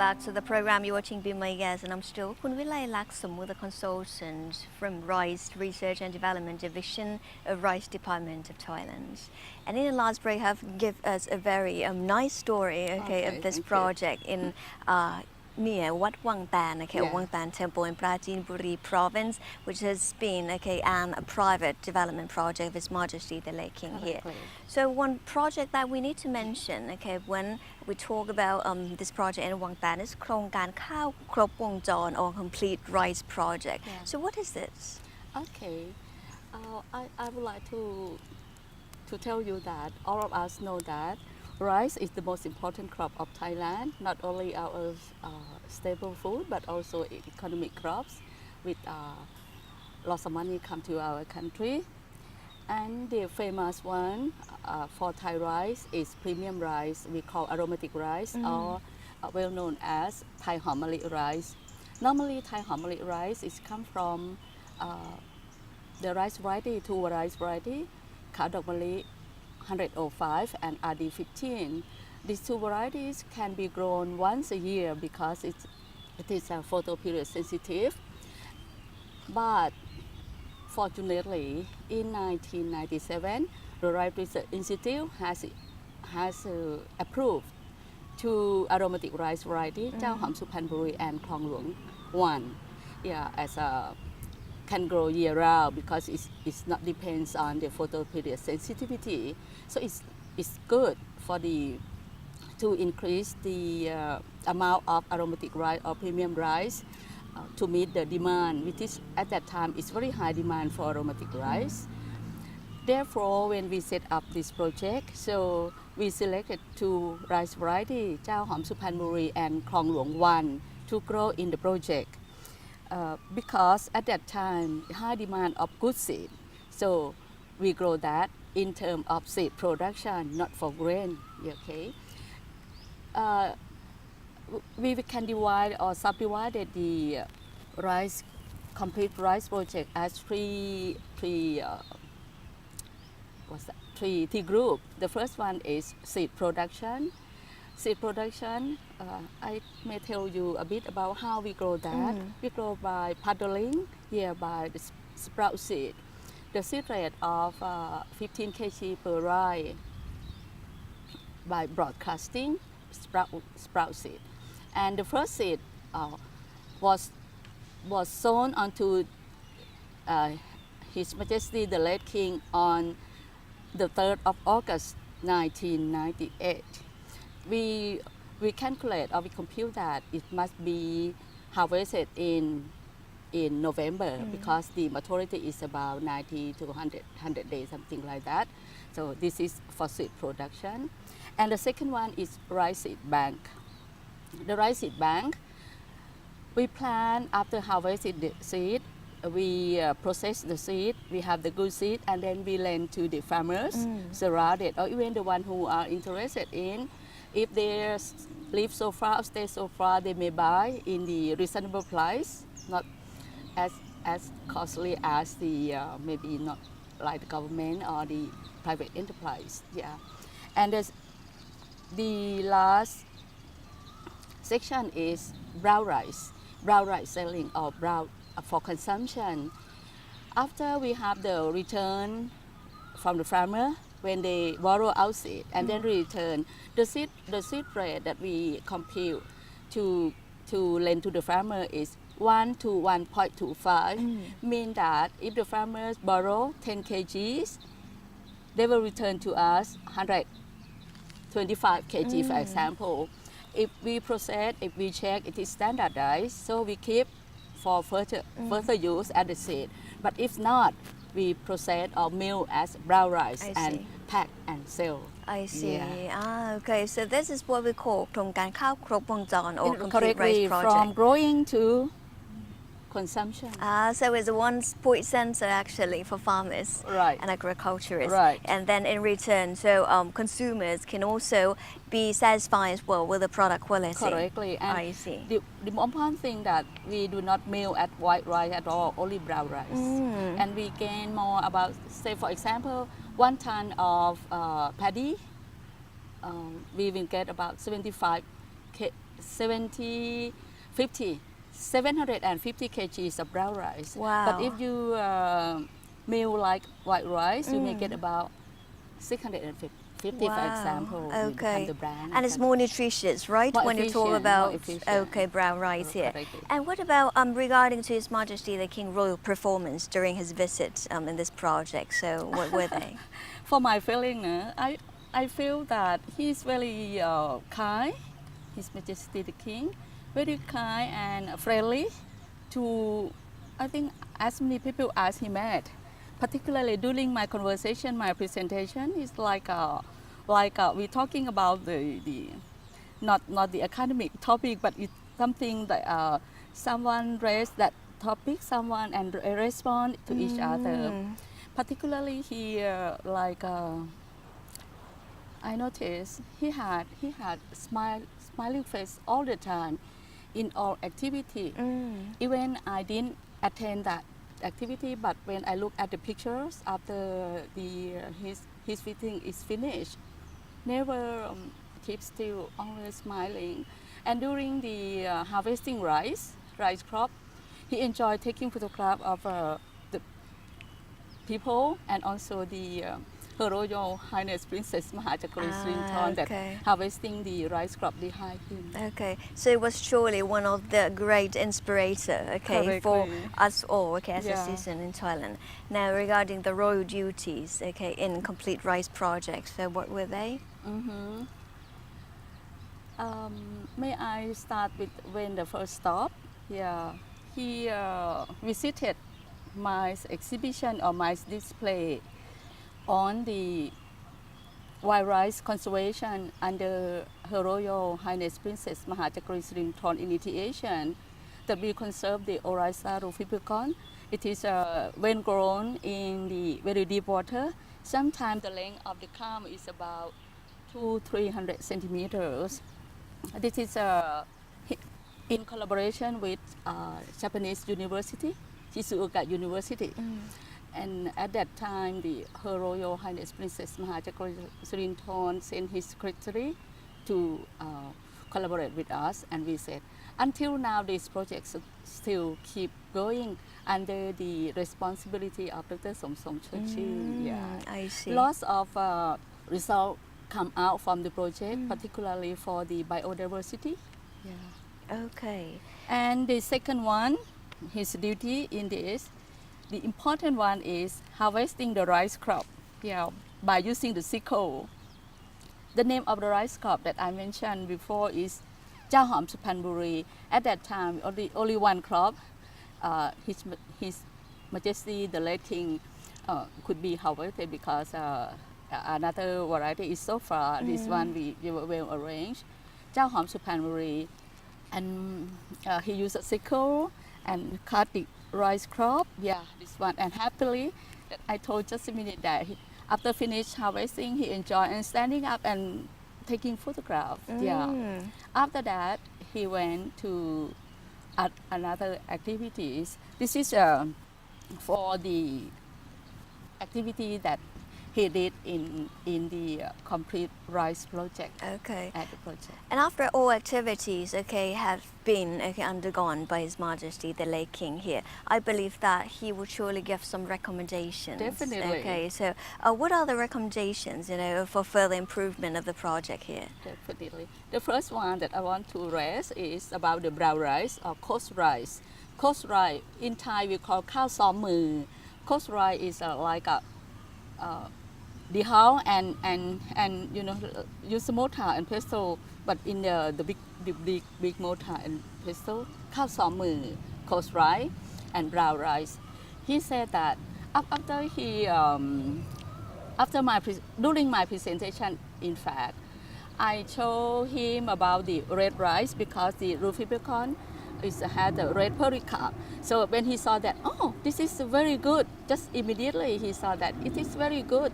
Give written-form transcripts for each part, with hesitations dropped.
back to the program. You're watching Be My Guest, and I'm still Kun Vilailak Samu, the consultant from Rice Research and Development Division of Rice Department of Thailand. And in the last break, have give us a very nice story, of this project in near Wat Wang Tan, Wang Tan Temple in Prachinburi province, which has been a private development project of His Majesty the Late King here. So one project that we need to mention, when we talk about this project in Wang Tan is โครงการข้าวครบวงจร or complete rice project. So what is this? Okay, I would like to tell you that all of us know that rice is the most important crop of Thailand, not only our staple food, but also economic crops with lots of money come to our country. And the famous one for Thai rice is premium rice, we call aromatic rice, or well known as Thai Hom Mali rice. Normally Thai Hom Mali rice is come from the rice variety, two rice variety, Khao Dok Mali 105 and RD15. These two varieties can be grown once a year because it is photo period sensitive. But fortunately, in 1997, the Rice Research Institute has approved two aromatic rice variety, Chao Hom Suphanburi and Klong Luang 1, as a can grow year round because it's not depends on the photo period sensitivity. So it's good for to increase the amount of aromatic rice or premium rice to meet the demand, which is at that time is very high demand for aromatic rice. Therefore, when we set up this project, so we selected two rice variety, Chao Hom Suphanburi and Klong Luang 1, to grow in the project. Because at that time, high demand of good seed. So we grow that in terms of seed production, not for grain, okay? We can divide or subdivide the complete rice project as three group. The first one is seed production. Seed production, I may tell you a bit about how we grow that. We grow by puddling, by the sprout seed. The seed rate of 15 kg per rye by broadcasting sprout seed. And the first seed was sown onto His Majesty the Late King on the 3rd of August 1998. We calculate or we compute that it must be harvested in November because the maturity is about 90 to 100 days, something like that. So this is for seed production. And the second one is rice seed bank. The rice seed bank, we plant after harvesting the seed, we process the seed, we have the good seed, and then we lend to the farmers surrounded, or even the one who are interested in. If they live so far or stay so far, they may buy in the reasonable price, not as costly as the maybe not like the government or the private enterprise. And the last section is brown rice selling or brown for consumption. After we have the return from the farmer, when they borrow out seed and then return, the seed rate that we compute to lend to the farmer is 1 to 1.25. Mean that if the farmers borrow 10 kgs, they will return to us 125 kg, for example. If we process, if we check, it is standardized, so we keep for further use as the seed. But if not, we process or mill as brown rice and pack and sell. I see. Okay. So this is what we call โครงการข้าวครบวงจร or complete rice project. From growing to consumption. So it's a one-point sensor actually for farmers and agriculturists. And then in return, so consumers can also be satisfied as well with the product quality. Correctly. And I see. The important thing that we do not mill at white rice at all, only brown rice. And we gain more about, say for example, 1 ton of paddy, we will get about 75 70, 50, 750 kgs of brown rice. Wow. But if you meal like white rice, you may get about 650, for example, with Okay. the brand. And it's more nutritious, right? More when you talk efficient, about more efficient. okay brown rice here. Correctly. And what about regarding to His Majesty the King Royal performance during his visit in this project? So what were they? For my feeling, I feel that he's very kind, His Majesty the King, very kind and friendly to, I think, as many people as he met. Particularly during my conversation, my presentation, it's like we're talking about the not the academic topic, but it's something that someone raised that topic, someone and respond to each other. Particularly here, I noticed he had smiling face all the time in all activity. Even I didn't attend that activity, but when I look at the pictures after his fitting is finished, never keep still, always smiling. And during the harvesting rice crop, he enjoyed taking photograph of the people and also the Her Royal Highness Princess Mahachakuri Srinthorn that harvesting the rice crop behind him. Okay, so it was surely one of the great inspirator, okay, for us all, okay, as a citizen in Thailand. Now, regarding the royal duties, okay, in complete rice projects, so what were they? May I start with when the first stop? Yeah, he visited my exhibition or my display on the wild rice conservation under Her Royal Highness Princess Mahachakuri Srinthorn initiation that we conserve the Oryza rufibicon. It is when grown in the very deep water. Sometimes the length of the calm is about 200-300 centimeters. This is in collaboration with Japanese University, Shizuoka University. And at that time, Her Royal Highness Princess Mahachakuri Srinthorn sent his secretary to collaborate with us, and we said, until now, these projects still keep going under the responsibility of Dr. Somsom Churchill. I see. Lots of results come out from the project, particularly for the biodiversity. Okay. And the second one, his duty in this, the important one is harvesting the rice crop by using the sickle. The name of the rice crop that I mentioned before is Jahom Prachinburi. At that time, only one crop. His Majesty the late King could be harvested because another variety is so far. This one we were well arranged. Jahom Prachinburi, and he used a sickle and cut the rice crop. This one. And happily, I told just a minute that after finished harvesting, he enjoyed and standing up and taking photographs. After that, he went to another activities. This is for the activity that he did in the complete rice project. Okay. At the project. And after all activities, okay, have been undergone by His Majesty the late King here, I believe that he would surely give some recommendations. Definitely. Okay, so what are the recommendations, for further improvement of the project here? Definitely. The first one that I want to raise is about the brown rice or coarse rice. Coarse rice, in Thai we call khao somมือ. Coarse rice is like a the how and use mortar and pestle, but in the big mortar and pestle, khao somมือ, coarse rice and brown rice. He said that during my presentation, in fact, I showed him about the red rice because the rufibicon had a red pericarp. So when he saw that, oh, this is very good, just immediately he saw that it is very good.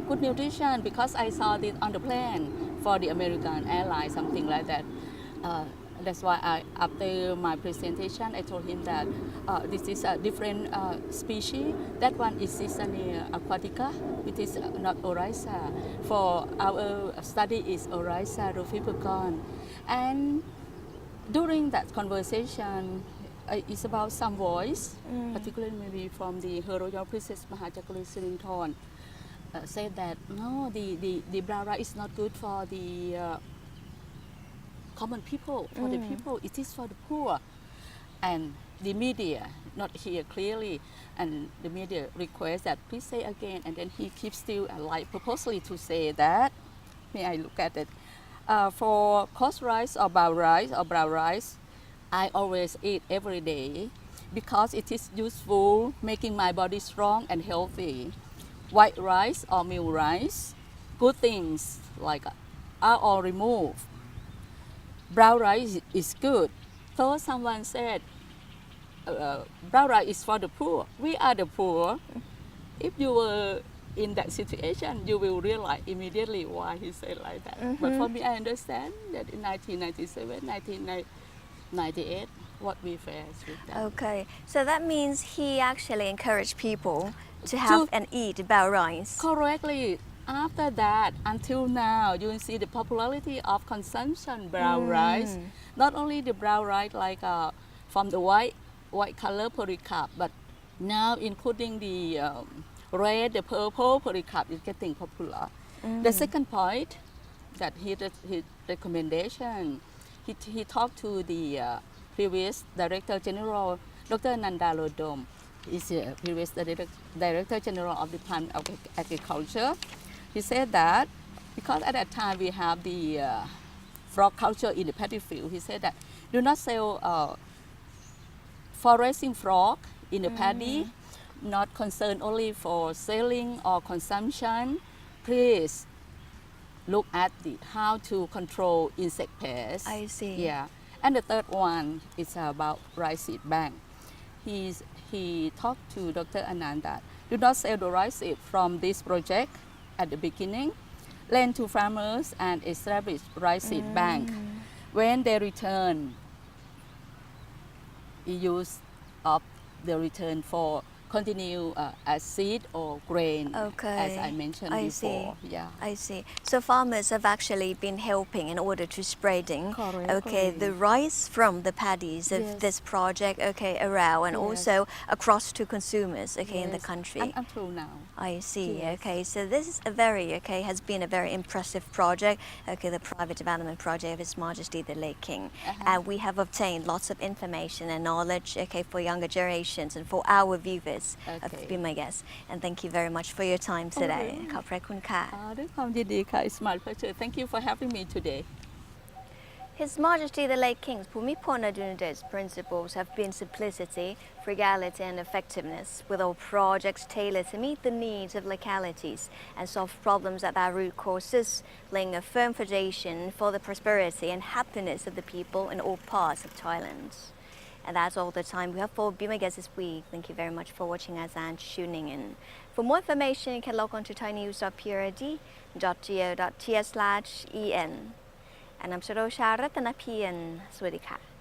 Good nutrition, because I saw this on the plane for the American Airlines, something like that. That's why after my presentation, I told him that this is a different species. That one is Sisania aquatica, which is not Oryza. For our study is Oryza rufipergon. And during that conversation, it's about some voice, particularly maybe from the Her Royal Princess Mahajakuri Sirinthorn, said that no, the brown rice is not good for the common people, for the people, it is for the poor. And the media not hear clearly, and the media request that please say again, and then he keeps still like purposely to say that. May I look at it? For coarse rice or brown rice, I always eat every day because it is useful, making my body strong and healthy. White rice or meal rice, good things like are all removed. Brown rice is good. So someone said, brown rice is for the poor. We are the poor. If you were in that situation, you will realize immediately why he said like that. But for me, I understand that in 1997, 1998, what we faced with that. Okay, so that means he actually encouraged people to have and eat brown rice. Correctly. After that, until now, you will see the popularity of consumption brown rice. Not only the brown rice like from the white color polycarp, but now including the red, the purple polycarp is getting popular. The second point that his recommendation, he talked to the previous Director General, Dr. Nanda Lodom, is the previous Director General of the Department of Agriculture. He said that because at that time we have the frog culture in the paddy field, he said that do not sell foraging frog in the paddy, not concerned only for selling or consumption. Please look at how to control insect pests. I see. Yeah. And the third one is about rice seed bank. He talked to Dr. Anand that do not sell the rice seed from this project at the beginning. Lend to farmers and establish rice seed bank. When they return, use of the return for continue as seed or grain, as I mentioned before. Yeah. I see. So farmers have actually been helping in order to spreading the rice from the paddies of this project around and also across to consumers in the country. And until now. I see. Okay, so this is a very has been a very impressive project. The private development project of His Majesty the Late King, and we have obtained lots of information and knowledge. For younger generations and for our viewers. Be my guest, and thank you very much for your time today. ขอบพระคุณค่ะ ด้วยความยินดีค่ะ It's my pleasure. Thank you for having me today. His Majesty the Late King's Bhumipol Adunada's principles have been simplicity, frugality and effectiveness, with all projects tailored to meet the needs of localities and solve problems at their root causes, laying a firm foundation for the prosperity and happiness of the people in all parts of Thailand. And that's all the time we have for Be My Guest this week. Thank you very much for watching us and tuning in. For more information, you can log on to thainews.prd.go.th/en. And I'm Sarosha Ratanapian. สวัสดีค่ะ